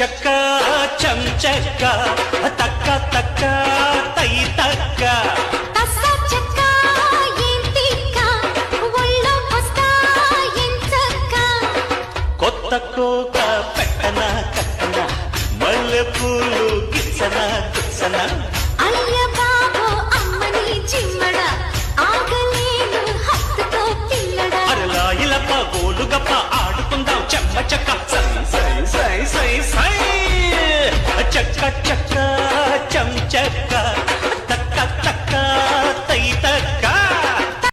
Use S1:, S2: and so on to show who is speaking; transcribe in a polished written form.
S1: చక్క చంచక్క తక్క తక్క తై తక్క కొత్త కోక పెట్టన కట్టన మల్లె పూలు కిచ్చన కిచ్చన
S2: అయ్య బాబో అమ్మని చిమ్మడ ఆగలేను హత్తుతో పిల్లడ
S1: అరలాయిలప్ప గోలుగప్ప